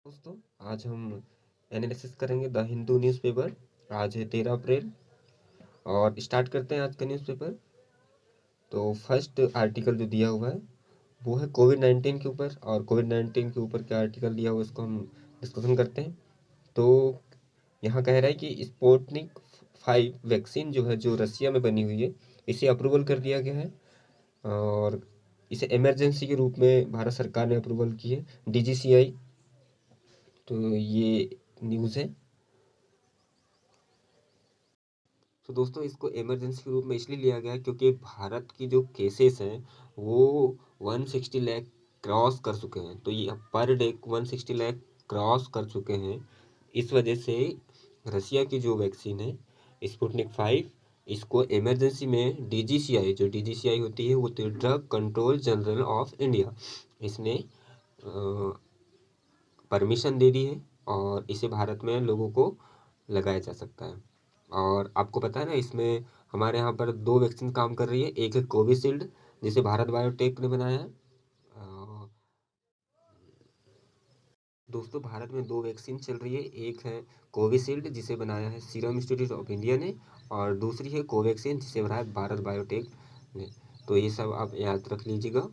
दोस्तों, आज हम एनालिसिस करेंगे द हिंदू न्यूज़पेपर। आज है 13 अप्रैल और स्टार्ट करते हैं आज का न्यूज़पेपर। तो फर्स्ट आर्टिकल जो दिया हुआ है वो है कोविड-19 के ऊपर, और कोविड-19 के ऊपर क्या आर्टिकल दिया हुआ है इसको हम डिस्कशन करते हैं। तो यहाँ कह रहा है कि स्पुतनिक 5 वैक्सीन जो है, जो रसिया में बनी हुई है, इसे अप्रूवल कर दिया गया है और इसे इमरजेंसी के रूप में भारत सरकार ने अप्रूवल की है, डीजीसीआई। तो ये न्यूज़ है। तो दोस्तों, इसको इमरजेंसी के रूप में इसलिए लिया गया है क्योंकि भारत की जो केसेस हैं वो 160 लाख क्रॉस कर चुके हैं। तो ये पर डे 160 लाख क्रॉस कर चुके हैं। इस वजह से रसिया की जो वैक्सीन है स्पुतनिक 5, इसको इमरजेंसी में डीजीसीआई, जो डीजीसीआई होती है वो तो drug control general of India, इसने परमिशन दे दी है और इसे भारत में लोगों को लगाया जा सकता है। और आपको पता है ना, इसमें हमारे यहाँ पर दो वैक्सीन काम कर रही है। एक है कोविशील्ड, जिसे भारत बायोटेक ने बनाया है। दोस्तों, भारत में दो वैक्सीन चल रही है। एक है कोविशील्ड, जिसे बनाया है सीरम इंस्टीट्यूट ऑफ इंडिया ने, और दूसरी है कोवैक्सीन, जिसे बनाया है भारत बायोटेक ने। तो ये सब आप याद रख लीजिएगा।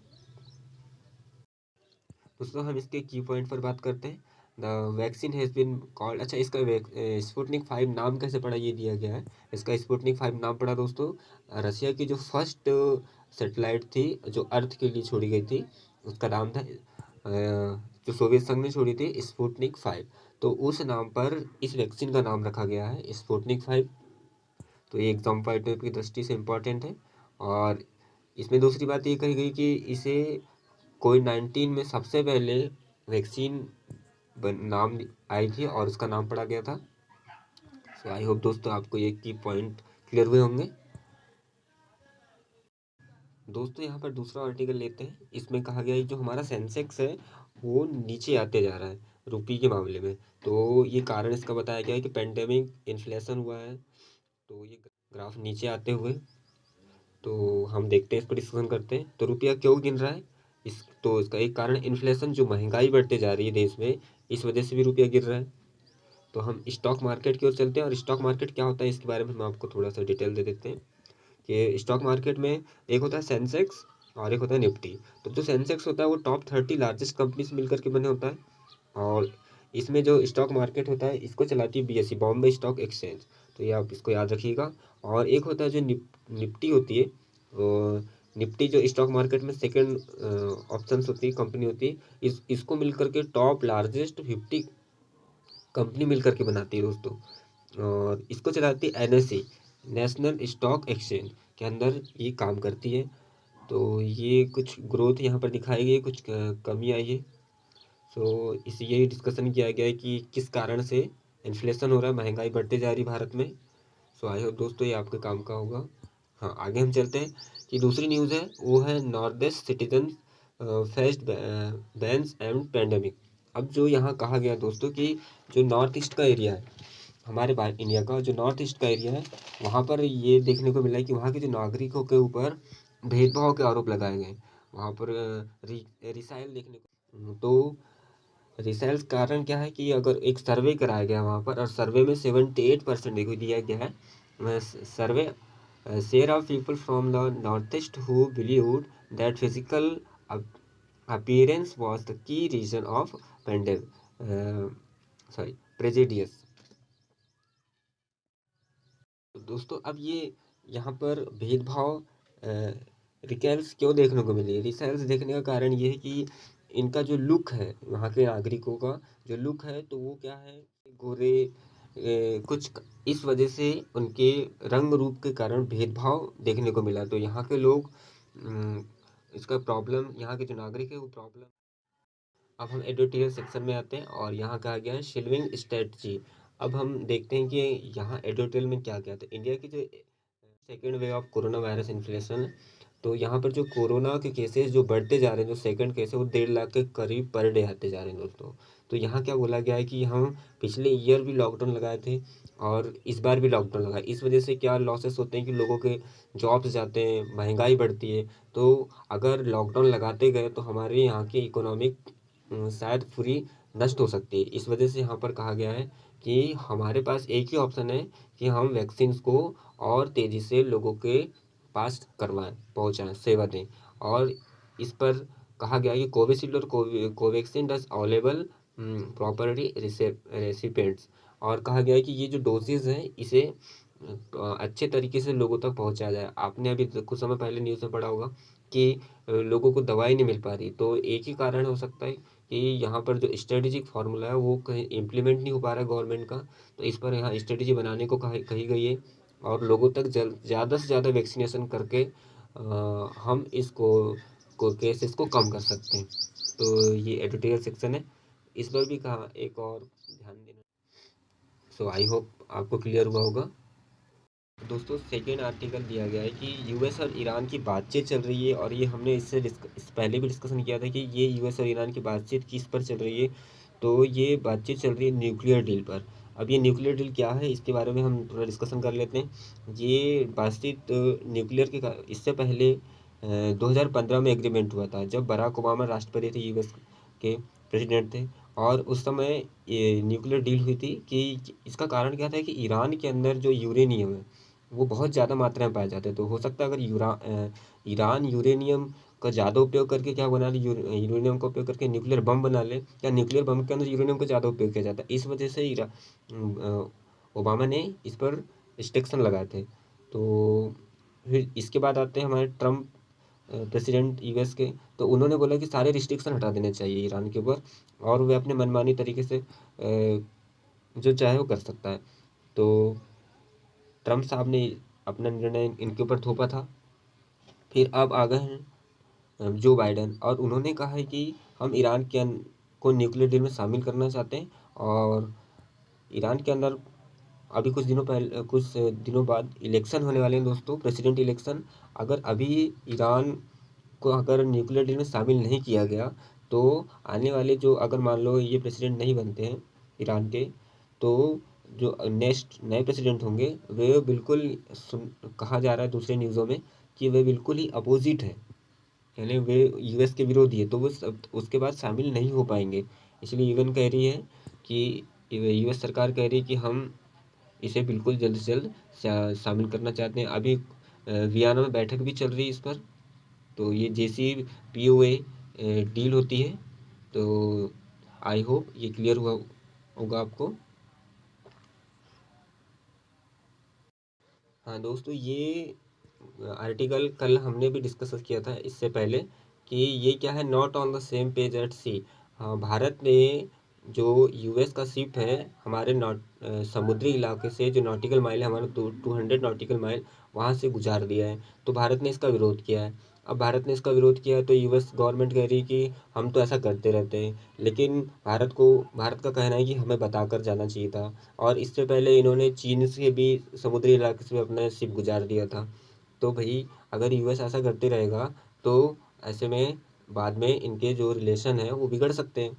दोस्तों, हम इसके की पॉइंट पर बात करते हैं। The vaccine has been called, अच्छा इसका स्पुतनिक 5 नाम कैसे पड़ा ये दिया गया है। इसका स्पुतनिक 5 नाम पड़ा दोस्तों रसिया की जो फर्स्ट सेटेलाइट थी जो अर्थ के लिए छोड़ी गई थी, उसका नाम था जो सोवियत संघ ने छोड़ी थी, स्पुतनिक 5। तो उस नाम पर इस वैक्सीन का नाम रखा गया है, स्पुतनिक 5। तो ये एग्जाम पॉइंट की दृष्टि से इम्पोर्टेंट है। और इसमें दूसरी बात ये कही गई कि इसे कोविड-19 में सबसे पहले वैक्सीन नाम आई थी और उसका नाम पड़ा गया था। सो आई होप दोस्तों आपको ये की पॉइंट क्लियर हुए होंगे। दोस्तों, यहाँ पर दूसरा आर्टिकल लेते हैं। इसमें कहा गया है जो हमारा सेंसेक्स है वो नीचे आते जा रहा है रुपये के मामले में। तो ये कारण इसका बताया गया है कि पेंडेमिक इन्फ्लेशन हुआ है, तो ये ग्राफ नीचे आते हुए। तो हम देखते हैं, इस पर डिस्कशन करते हैं। तो रुपया क्यों गिर रहा है, इसका एक कारण इन्फ्लेशन, जो महंगाई बढ़ते जा रही है देश में, इस वजह से भी रुपया गिर रहा है। तो हम स्टॉक मार्केट की ओर चलते हैं, और स्टॉक मार्केट क्या होता है इसके बारे में हम आपको थोड़ा सा डिटेल दे देते हैं कि स्टॉक मार्केट में एक होता है सेंसेक्स और एक होता है निफ्टी। तो जो सेंसेक्स होता है वो टॉप 30 लार्जेस्ट कंपनी से मिलकर के बने होता है, और इसमें जो स्टॉक मार्केट होता है इसको चलाती है बीएसई, बॉम्बे स्टॉक एक्सचेंज। तो ये आप इसको याद रखिएगा। और एक होता है जो निफ्टी होती है, निफ्टी जो स्टॉक मार्केट में सेकंड ऑप्शन होती है, कंपनी होती है, इसको मिलकर के टॉप लार्जेस्ट 50 कंपनी मिलकर के बनाती है दोस्तों। और इसको चलाती है एनएसई, नेशनल स्टॉक एक्सचेंज के अंदर ये काम करती है। तो ये कुछ ग्रोथ यहाँ पर दिखाई गई है, कुछ कमी आई है। सो इस यही डिस्कशन किया गया है कि किस कारण से इन्फ्लेशन हो रहा है, महंगाई बढ़ते जा रही है भारत में। सो आई होप दोस्तों ये आपके काम का होगा। हाँ, आगे हम चलते हैं कि दूसरी न्यूज़ है वो है north east citizen faced bans and pandemic. अब जो यहाँ कहा गया दोस्तों कि जो नॉर्थ ईस्ट का एरिया है, हमारे इंडिया का जो नॉर्थ ईस्ट का एरिया है, वहाँ पर ये देखने को मिला है कि वहाँ के जो नागरिकों के ऊपर भेदभाव के आरोप लगाए गए। वहाँ पर रिसाइल देखने को, तो रिसाइल्स कारण क्या है कि अगर एक सर्वे कराया गया वहाँ पर, और सर्वे में 78% देखो दिया गया है survey share of people from the north east who believed that physical appearance was the key reason of pandemic, sorry, prejudice. तो दोस्तों, अब ये यहाँ पर भेदभाव रिकेल्स क्यों देखने को मिली। रिसेल्स देखने का कारण ये है कि इनका जो लुक है, वहाँ के नागरिकों का जो लुक है, तो वो क्या है, गोरे कुछ इस वजह से उनके रंग रूप के कारण भेदभाव देखने को मिला। तो यहाँ के लोग इसका प्रॉब्लम, यहाँ के जो नागरिक है वो प्रॉब्लम। अब हम एडिटोरियल सेक्शन में आते हैं और यहाँ कहा गया है शिल्विंग स्ट्रेटजी। अब हम देखते हैं कि यहाँ एडिटोरियल में क्या क्या था। इंडिया की जो second wave of corona virus inflation, तो यहाँ पर जो कोरोना के केसेस जो बढ़ते जा रहे हैं, जो सेकंड केस है वो 1.5 लाख के करीब पर डे आते जा रहे हैं दोस्तों। तो यहाँ क्या बोला गया है कि हम पिछले ईयर भी लॉकडाउन लगाए थे और इस बार भी लॉकडाउन लगाए। इस वजह से क्या लॉसेस होते हैं कि लोगों के जॉब्स जाते हैं, महंगाई बढ़ती है। तो अगर लॉकडाउन लगाते गए तो हमारे यहाँ की इकोनॉमिक शायद पूरी नष्ट हो सकती है। इस वजह से यहाँ पर कहा गया है कि हमारे पास एक ही ऑप्शन है कि हम वैक्सीन्स को और तेज़ी से लोगों के पास करवाएं, पहुँचाएं, सेवा दें। और इस पर कहा गया है कि कोविशील्ड और Covaxin does available properly recipients. और कहा गया है कि ये जो डोजेज हैं इसे अच्छे तरीके से लोगों तक पहुंचाया जाए। आपने अभी कुछ समय पहले न्यूज़ में पढ़ा होगा कि लोगों को दवाई नहीं मिल पा रही, तो एक ही कारण हो सकता है कि यहाँ पर जो स्ट्रेटेजिक फार्मूला है वो कहीं इम्प्लीमेंट नहीं हो पा रहा है गवर्नमेंट का। तो इस पर यहाँ स्ट्रेटेजी बनाने को कही गई है और लोगों तक ज़्यादा से ज़्यादा वैक्सीनेशन करके हम इसको केसेस को कम कर सकते हैं। तो ये एडिटोरियल सेक्शन है, इस पर भी कहा एक और ध्यान देना। सो आई होप आपको क्लियर हुआ होगा। दोस्तों सेकेंड आर्टिकल दिया गया है कि यूएस और ईरान की बातचीत चल रही है, और ये हमने इस पहले भी डिस्कशन किया था कि ये यूएस और ईरान की बातचीत किस पर चल रही है। तो ये बातचीत चल रही है न्यूक्लियर डील पर। अब ये न्यूक्लियर डील क्या है इसके बारे में हम थोड़ा डिस्कशन कर लेते हैं। ये बातचीत न्यूक्लियर के इससे पहले 2015 में एग्रीमेंट हुआ था, जब बराक ओबामा राष्ट्रपति थे, यूएस के प्रेसिडेंट थे। और उस समय ये न्यूक्लियर डील हुई थी कि इसका कारण क्या था कि ईरान के अंदर जो यूरेनियम है वो बहुत ज़्यादा मात्रा में पाए जाते हैं। तो हो सकता है अगर ईरान यूरेनियम का ज़्यादा उपयोग करके क्या बना ले, यूरेनियम का उपयोग करके न्यूक्लियर बम बना ले, या न्यूक्लियर बम के अंदर यूरेनियम का ज़्यादा उपयोग किया जाता है। इस वजह से ओबामा ने इस पर रिस्ट्रिक्शन लगाए थे। तो फिर इसके बाद आते हैं हमारे ट्रम्प प्रेसिडेंट यूएस के। तो उन्होंने बोला कि सारे रिस्ट्रिक्शन हटा देने चाहिए ईरान के ऊपर, और वे अपने मनमानी तरीके से जो चाहे वो कर सकता है। तो ट्रम्प साहब ने अपना निर्णय इनके ऊपर थोपा था। फिर अब आ गए हैं जो बाइडन, और उन्होंने कहा है कि हम ईरान के को न्यूक्लियर डील में शामिल करना चाहते हैं। और ईरान के अंदर अभी कुछ दिनों बाद इलेक्शन होने वाले हैं दोस्तों, प्रेसिडेंट इलेक्शन। अगर अभी ईरान को अगर न्यूक्लियर डील में शामिल नहीं किया गया, तो आने वाले जो, अगर मान लो ये प्रेसिडेंट नहीं बनते हैं ईरान के, तो जो नेक्स्ट नए प्रेसिडेंट होंगे वे बिल्कुल कहा जा रहा है दूसरे न्यूज़ों में कि वे बिल्कुल ही अपोजिट है, यानी वे यूएस के विरोधी है, तो वो उसके बाद शामिल नहीं हो पाएंगे। इसलिए यूएन कह रही है कि यूएस सरकार कह रही है कि हम इसे बिल्कुल जल्द से जल्द शामिल करना चाहते हैं। अभी वियना में बैठक भी चल रही है इस पर। तो ये जैसी पीओए डील होती है, तो आई होप ये क्लियर हुआ होगा आपको। हाँ दोस्तों, ये आर्टिकल कल हमने भी डिस्कस किया था इससे पहले कि ये क्या है, not on the same page at sea. हाँ, भारत ने जो यूएस का शिप है हमारे समुद्री इलाके से, जो नॉटिकल माइल है हमारा 200 नॉटिकल माइल वहाँ से गुजार दिया है। तो भारत ने इसका विरोध किया है। अब भारत ने इसका विरोध किया है तो यूएस गवर्नमेंट कह रही है कि हम तो ऐसा करते रहते हैं, लेकिन भारत का कहना है कि हमें बताकर जाना चाहिए था। और इससे पहले इन्होंने चीन से भी समुद्री इलाके से भी अपना शिप गुजार दिया था। तो भाई अगर यूएस ऐसा करते रहेगा तो ऐसे में बाद में इनके जो रिलेशन है वो बिगड़ सकते हैं।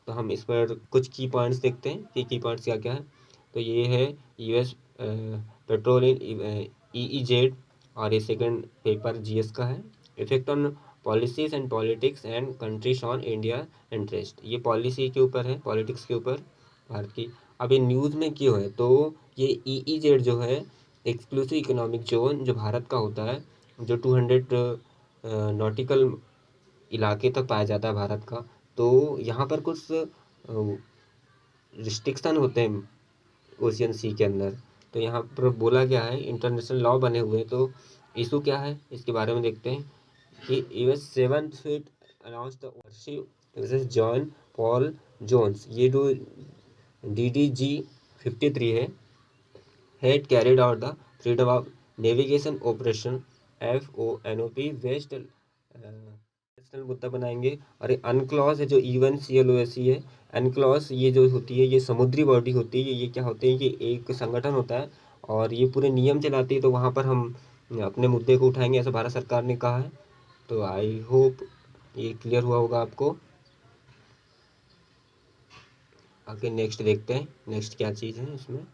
तो हम इस पर कुछ की पॉइंट्स देखते हैं कि की पॉइंट्स क्या क्या है। तो ये है यूएस पेट्रोल इन ईईजेड, और ये सेकंड पेपर जीएस का है। Effect on policies and politics and countries on India interest, ये पॉलिसी के ऊपर है, पॉलिटिक्स के ऊपर भारत की। अब ये न्यूज़ में क्यों है, तो ये ईईजेड जो है एक्सक्लूसिव इकोनॉमिक जोन जो भारत का होता है, जो 200 नॉटिकल इलाके तक पाया जाता है भारत का। तो यहाँ पर कुछ रिस्ट्रिक्शन होते हैं ओशियन सी के अंदर। तो यहाँ पर बोला गया है, इंटरनेशनल लॉ बने हुए हैं। तो इशू क्या है इसके बारे में देखते हैं कि US 7th fleet announce the ownership John Paul Jones, ये जो DDG 53 है, had carried out the Freedom of Navigation Operation FONOP west national मुद्दा बनाएंगे। और ये अनक्लॉज है जो UNCLOS है। अनक्लॉज ये जो होती है ये समुद्री बॉडी होती है, ये क्या होते हैं कि एक संगठन होता है और ये पूरे नियम चलाती है। तो वहाँ पर हम अपने मुद्दे को उठाएंगे, ऐसा भारत सरकार ने कहा है। तो आई होप ये क्लियर हुआ होगा आपको। आगे नेक्स्ट देखते हैं, नेक्स्ट क्या चीज़ है इसमें।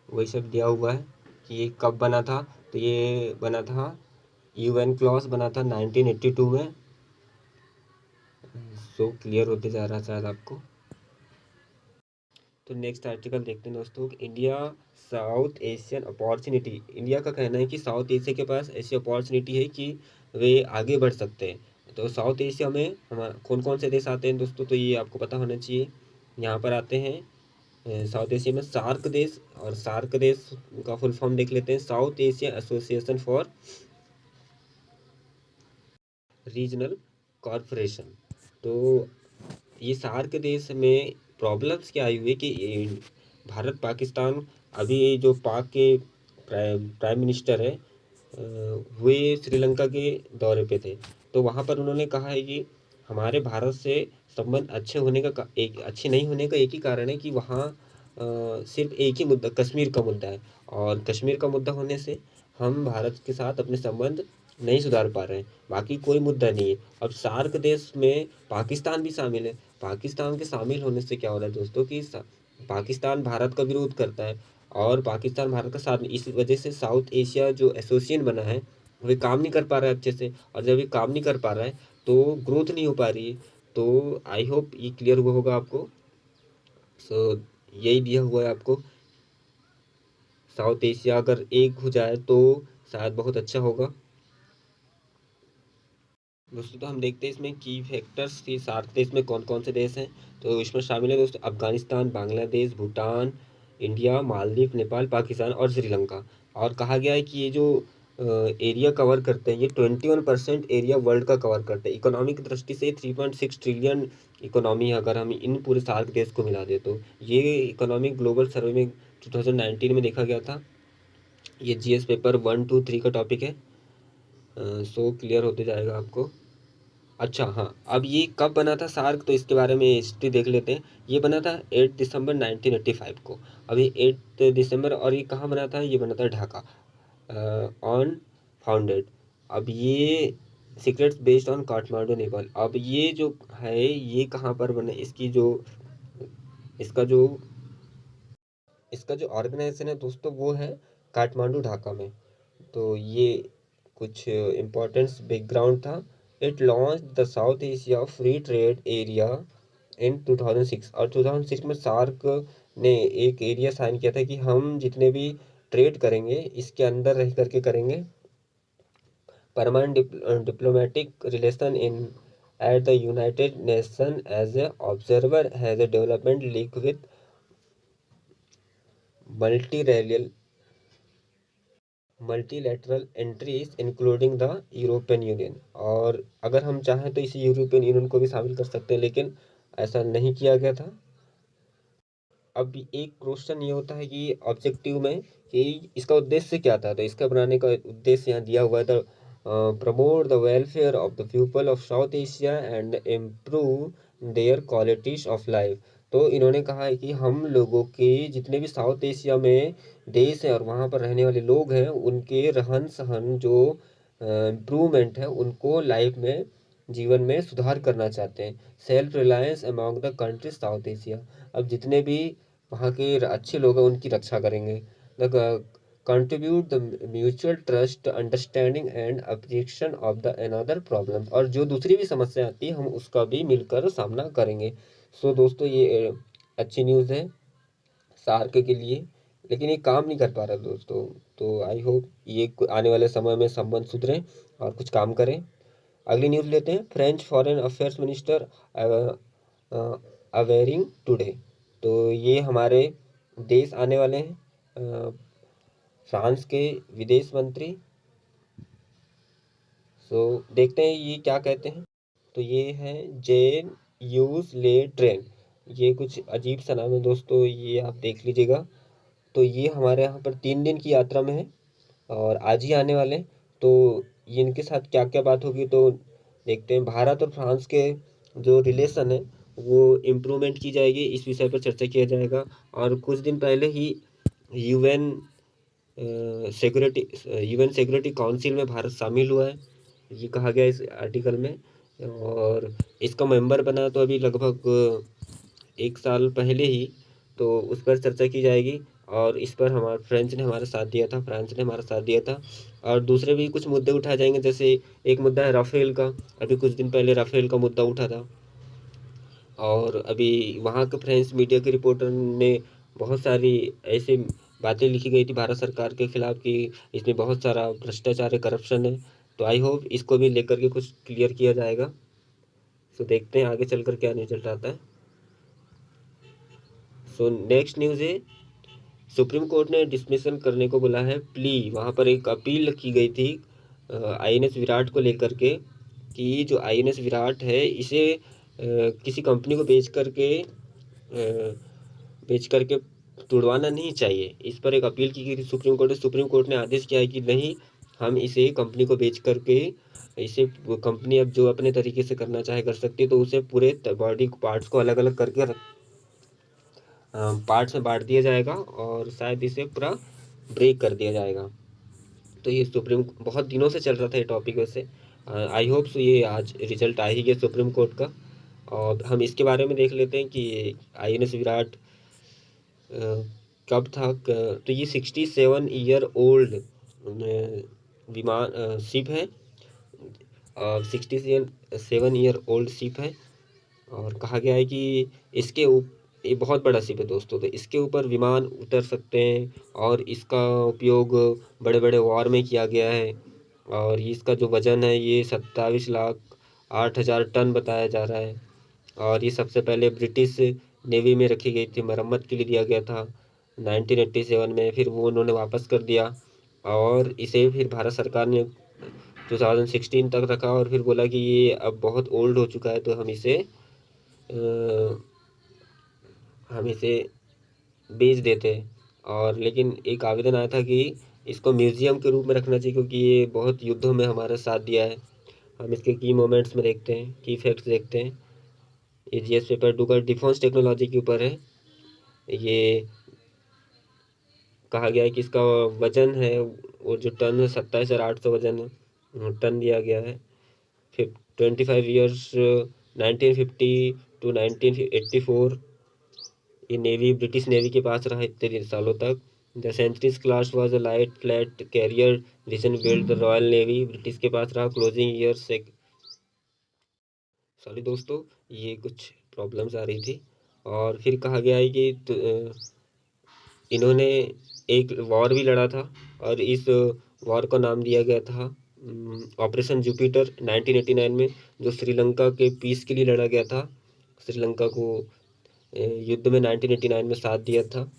वही सब दिया हुआ है कि ये कब बना था। तो ये बना था, UN क्लॉज बना था 1982 में। सो क्लियर होते जा रहा है शायद आपको। तो नेक्स्ट आर्टिकल देखते हैं दोस्तों, India south Asian opportunity. India का कहना है कि साउथ एशिया के पास ऐसी अपॉर्चुनिटी है कि वे आगे बढ़ सकते हैं। तो साउथ एशिया में हमारा कौन कौन से देश आते हैं दोस्तों, तो ये आपको पता होना चाहिए। यहाँ पर आते हैं साउथ एशिया में सार्क देश, और सार्क देश का फुल फॉर्म देख लेते हैं, south Asia association for regional corporation. तो ये सार्क देश में प्रॉब्लम्स क्या आई हुई कि भारत पाकिस्तान, अभी जो पाक के प्राइम मिनिस्टर है वे श्रीलंका के दौरे पे थे। तो वहाँ पर उन्होंने कहा है कि हमारे भारत से संबंध अच्छे होने का एक अच्छे नहीं होने का एक ही कारण है कि वहाँ सिर्फ एक ही मुद्दा, कश्मीर का मुद्दा है, और कश्मीर का मुद्दा होने से हम भारत के साथ अपने संबंध नहीं सुधार पा रहे हैं, बाकी कोई मुद्दा नहीं है। अब सार्क देश में पाकिस्तान भी शामिल है। पाकिस्तान के शामिल होने से क्या हो रहा है दोस्तों कि पाकिस्तान भारत का विरोध करता है, और पाकिस्तान भारत का साथ, इस वजह से साउथ एशिया जो एसोसिएशन बना है वे काम नहीं कर पा रहा है अच्छे से, और जब ये काम नहीं कर पा रहा है तो ग्रोथ नहीं हो पा रही है। तो आई होप ये क्लियर हुआ होगा आपको। सो यही दिया हुआ है आपको, साउथ एशिया अगर एक हो जाए तो शायद बहुत अच्छा होगा दोस्तों। तो हम देखते हैं इसमें की फैक्टर्स की सार्क देश में कौन कौन से देश हैं। तो इसमें शामिल है दोस्तों अफगानिस्तान, बांग्लादेश, भूटान, इंडिया, मालदीव, नेपाल, पाकिस्तान और श्रीलंका। और कहा गया है कि ये जो एरिया कवर करते हैं, ये 21% एरिया वर्ल्ड का कवर करते हैं। इकोनॉमिक दृष्टि से 3.6 ट्रिलियन इकोनॉमी है, अगर हम इन पूरे सार्क देश को मिला दे तो। ये इकोनॉमिक ग्लोबल सर्वे में 2019 में देखा गया था। ये जीएस पेपर 1, 2, 3 का टॉपिक है। सो क्लियर होते जाएगा आपको। अच्छा हाँ, अब ये कब बना था सार्क, तो इसके बारे में हिस्ट्री देख लेते हैं। ये बना था 8 दिसंबर 1985 को। अभी 8 दिसंबर, और ये कहाँ बना था, ये बना था ढाका ऑन फाउंडेड। अब ये secrets based on Kathmandu Nepal. अब ये जो है ये कहाँ पर बना, इसका जो इसका जो ऑर्गेनाइजेशन है दोस्तों वो है काठमांडू ढाका में। तो ये कुछ इम्पोर्टेंस बैकग्राउंड था। It launch the south Asia free trade area in 2006, और 2006 में सार्क ने एक एरिया साइन किया था कि हम जितने भी ट्रेड करेंगे इसके अंदर रह करके करेंगे। Permanent diplomatic relation in at the United Nation as a observer has a development link with multilateral multilateral entries including the European Union. और अगर हम चाहें तो इस यूरोपियन यूनियन को भी शामिल कर सकते हैं, लेकिन ऐसा नहीं किया गया था। अब एक क्वेश्चन ये होता है कि ऑब्जेक्टिव में कि इसका उद्देश्य क्या था, तो इसका बनाने का उद्देश्य यहाँ दिया हुआ था, promote the welfare of the people of south Asia and improve their qualities of life. तो इन्होंने कहा है कि हम लोगों के जितने भी साउथ एशिया में देश हैं और वहाँ पर रहने वाले लोग हैं उनके रहन सहन जो इम्प्रूवमेंट है, उनको लाइफ में, जीवन में सुधार करना चाहते हैं। Self reliance among the countries south Asia. अब जितने भी वहाँ के अच्छे लोग हैं उनकी रक्षा करेंगे। The contribute the mutual trust understanding and appreciation of the another problem. और जो दूसरी भी समस्या आती है हम उसका भी मिलकर सामना करेंगे। सो दोस्तों ये अच्छी न्यूज़ है सार्क के लिए, लेकिन ये काम नहीं कर पा रहा दोस्तों। तो आई होप ये आने वाले समय में संबंध सुधरे और कुछ काम करें। अगली न्यूज़ लेते हैं, French foreign affairs minister awaring today. तो ये हमारे देश आने वाले हैं फ्रांस के विदेश मंत्री। सो देखते हैं ये क्या कहते हैं। तो ये है जेन यूज ले ट्रेन। ये कुछ अजीब सा नाम है दोस्तों, ये आप देख लीजिएगा। तो ये हमारे यहाँ पर 3 दिन की यात्रा में है और आज ही आने वाले हैं। तो ये इनके साथ क्या क्या बात होगी तो देखते हैं। भारत और फ्रांस के जो रिलेशन है वो इम्प्रूवमेंट की जाएगी, इस विषय पर चर्चा किया जाएगा। और कुछ दिन पहले ही UN security UN security council में भारत शामिल हुआ है, ये कहा गया इस आर्टिकल में। और इसका मेंबर बना तो अभी लगभग 1 साल पहले ही, तो उस पर चर्चा की जाएगी। और इस पर हमारा फ्रांस ने हमारा साथ दिया था, और दूसरे भी कुछ मुद्दे उठाए जाएंगे। जैसे एक मुद्दा है राफेल का, अभी कुछ दिन पहले राफेल का मुद्दा उठा था। और अभी वहाँ के फ्रेंच मीडिया के रिपोर्टर ने बहुत सारी ऐसी बातें लिखी गई थी भारत सरकार के खिलाफ कि इसमें बहुत सारा भ्रष्टाचार है, करप्शन है। तो आई होप इसको भी लेकर के कुछ क्लियर किया जाएगा। सो देखते हैं आगे चलकर क्या रिजल्ट आता है। सो नेक्स्ट न्यूज़ है, सुप्रीम कोर्ट ने डिसमिसल करने को बोला है प्ली। वहाँ पर एक अपील की गई थी आईएनएस विराट को लेकर के कि जो आईएनएस विराट है इसे किसी कंपनी को बेच करके तुड़वाना नहीं चाहिए। इस पर एक अपील की गई थी सुप्रीम कोर्ट ने। सुप्रीम कोर्ट ने आदेश किया है कि नहीं, हम इसे कंपनी को बेच करके इसे कंपनी अब जो अपने तरीके से करना चाहे कर सकती है, तो उसे पूरे बॉडी पार्ट्स को अलग अलग करके पार्ट्स में बांट दिया जाएगा और शायद इसे पूरा ब्रेक कर दिया जाएगा। तो ये सुप्रीम बहुत दिनों से चल रहा था ये टॉपिक वैसे। आई होप सो ये आज रिजल्ट आ ही गया सुप्रीम कोर्ट का। और हम इसके बारे में देख लेते हैं कि आईएनएस विराट कब था। तो ये 67 ईयर ओल्ड विमान शिप है। 67 ईयर ओल्ड शिप है। और कहा गया है कि ये बहुत बड़ा शिप है दोस्तों। तो इसके ऊपर विमान उतर सकते हैं और इसका उपयोग बड़े बड़े वॉर में किया गया है। और इसका जो वज़न है ये 27,08,000 टन बताया जा रहा है। और ये सबसे पहले ब्रिटिश नेवी में रखी गई थी, मरम्मत के लिए दिया गया था 1987 में। फिर वो उन्होंने वापस कर दिया और इसे फिर भारत सरकार ने 2016 तक रखा और फिर बोला कि ये अब बहुत ओल्ड हो चुका है, तो हम इसे बेच देते हैं। और लेकिन एक आवेदन आया था कि इसको म्यूज़ियम के रूप में रखना चाहिए क्योंकि ये बहुत युद्धों में हमारा साथ दिया है। हम इसके की मोमेंट्स में देखते हैं, की फैक्ट्स देखते हैं। ये जीएस पेपर 2 का डिफेंस टेक्नोलॉजी के ऊपर है। ये कहा गया है कि इसका वजन है वो जो टन है 27,800 वजन टन दिया गया है। फिर 25 ईयर्स 1950 टू 1984 ये नेवी ब्रिटिश नेवी के पास रहा इतने सालों तक। The centuries class was a light flat carrier recent build the Royal Navy, British के पास रहा क्लोजिंग ईयर से। सॉरी दोस्तों, ये कुछ प्रॉब्लम्स आ रही थी। और फिर कहा गया है कि इन्होंने एक वॉर भी लड़ा था और इस वॉर का नाम दिया गया था ऑपरेशन जुपिटर 1989 में, जो श्रीलंका के पीस के लिए लड़ा गया था। श्रीलंका को युद्ध में 1989 में साथ दिया था।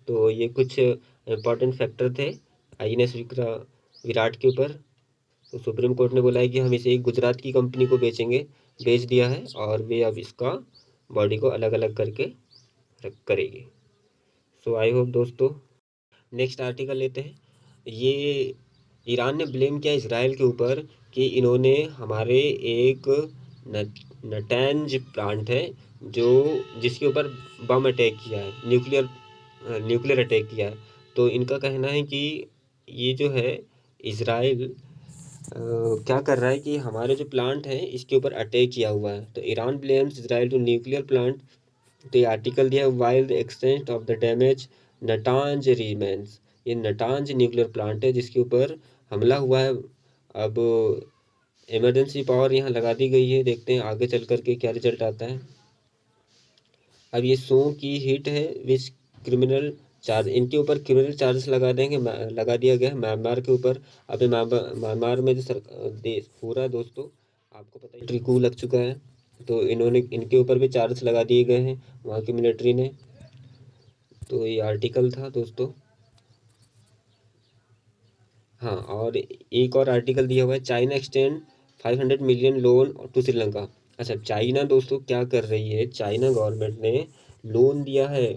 तो ये कुछ इम्पोर्टेंट फैक्टर थे आईएनएस विराट के ऊपर। तो सुप्रीम कोर्ट ने बोला है कि हम इसे एक गुजरात की कंपनी को बेच दिया है और वे अब इसका बॉडी को अलग अलग करके करेगी। सो आई होप दोस्तों। नेक्स्ट आर्टिकल लेते हैं। ये ईरान ने ब्लेम किया इसराइल के ऊपर कि इन्होंने हमारे एक नटैंज प्लांट है जो जिसके ऊपर बम अटैक किया है, न्यूक्लियर अटैक किया है। तो इनका कहना है कि ये जो है इसराइल क्या कर रहा है कि हमारे जो प्लांट है इसके ऊपर अटैक किया हुआ है। तो Iran blames Israel to nuclear plant. तो ये आर्टिकल दिया है while the extent of the damage Natanz remains. ये नटांज न्यूक्लियर प्लांट है जिसके ऊपर हमला हुआ है। अब इमरजेंसी पावर यहाँ लगा दी गई है, देखते हैं आगे चल कर के क्या रिजल्ट आता है। अब ये सो की हिट है विच क्रिमिनल चार्ज, इनके ऊपर क्रिमिनल चार्जेस लगा दिया गया है म्यांमार के ऊपर। अभी म्यांमार में जो देश हो रहा है दोस्तों, आपको पता है मिलिट्री coup लग चुका है। तो इनके ऊपर भी चार्जेस लगा दिए गए हैं वहाँ की मिलिट्री ने। तो ये आर्टिकल था दोस्तों। हाँ, और एक और आर्टिकल दिया हुआ है China extend 500 million loan to Sri Lanka. अच्छा, चाइना दोस्तों क्या कर रही है, चाइना गवर्नमेंट ने लोन दिया है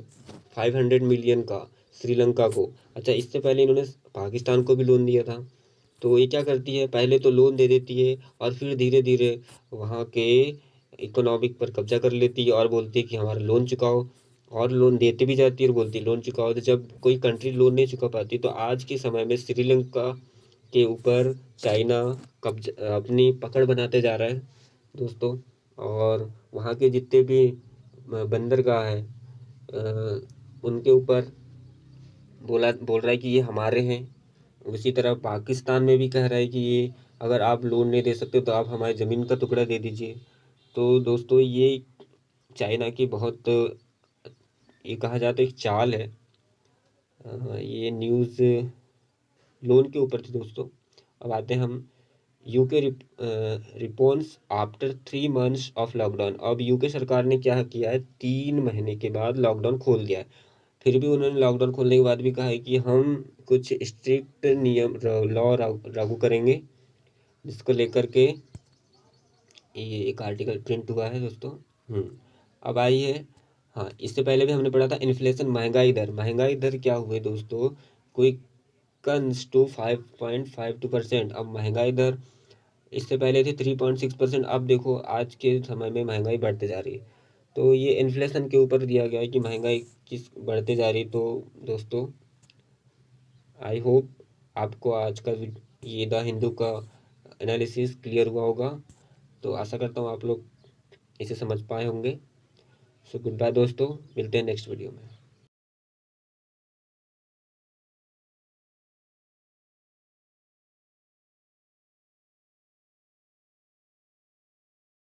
500 मिलियन का श्रीलंका को। अच्छा, इससे पहले इन्होंने पाकिस्तान को भी लोन दिया था। तो ये क्या करती है, पहले तो लोन दे देती है और फिर धीरे धीरे वहाँ के इकोनॉमिक पर कब्जा कर लेती है और बोलती है कि हमारा लोन चुकाओ। और लोन देते भी जाती है और बोलती है लोन चुकाओ। तो जब कोई कंट्री लोन नहीं चुका पाती तो आज के समय में श्रीलंका के ऊपर चाइना कब्जा अपनी पकड़ बनाते जा रहा है दोस्तों। और वहाँ के जितने भी बंदरगाह हैं उनके ऊपर बोल रहा है कि ये हमारे हैं। उसी तरह पाकिस्तान में भी कह रहा है कि ये अगर आप लोन नहीं दे सकते तो आप हमारी ज़मीन का टुकड़ा दे दीजिए। तो दोस्तों ये चाइना की बहुत ये कहा जाता है एक चाल है। ये न्यूज़ लोन के ऊपर थी दोस्तों। अब आते हैं हम UK response after 3 months of lockdown. अब यूके सरकार ने क्या किया है, 3 महीने के बाद लॉकडाउन खोल दिया है। फिर भी उन्होंने लॉकडाउन खोलने के बाद भी कहा है कि हम कुछ स्ट्रिक्ट नियम लॉ लागू करेंगे, जिसको लेकर के ये एक आर्टिकल प्रिंट हुआ है दोस्तों। अब आई है, हाँ इससे पहले भी हमने पढ़ा था इन्फ्लेशन, महंगाई दर क्या हुए दोस्तों, कोई कन्स टू 5.52%। अब महंगाई दर इससे पहले थी 3.6%। अब देखो आज के समय में महंगाई बढ़ते जा रही है। तो ये इन्फ्लेशन के ऊपर दिया गया है कि महंगाई किस बढ़ते जा रही। तो दोस्तों आई होप आपको आज का ये द हिंदू का एनालिसिस क्लियर हुआ होगा। तो आशा करता हूँ आप लोग इसे समझ पाए होंगे। सो गुड बाय दोस्तों, मिलते हैं नेक्स्ट वीडियो में।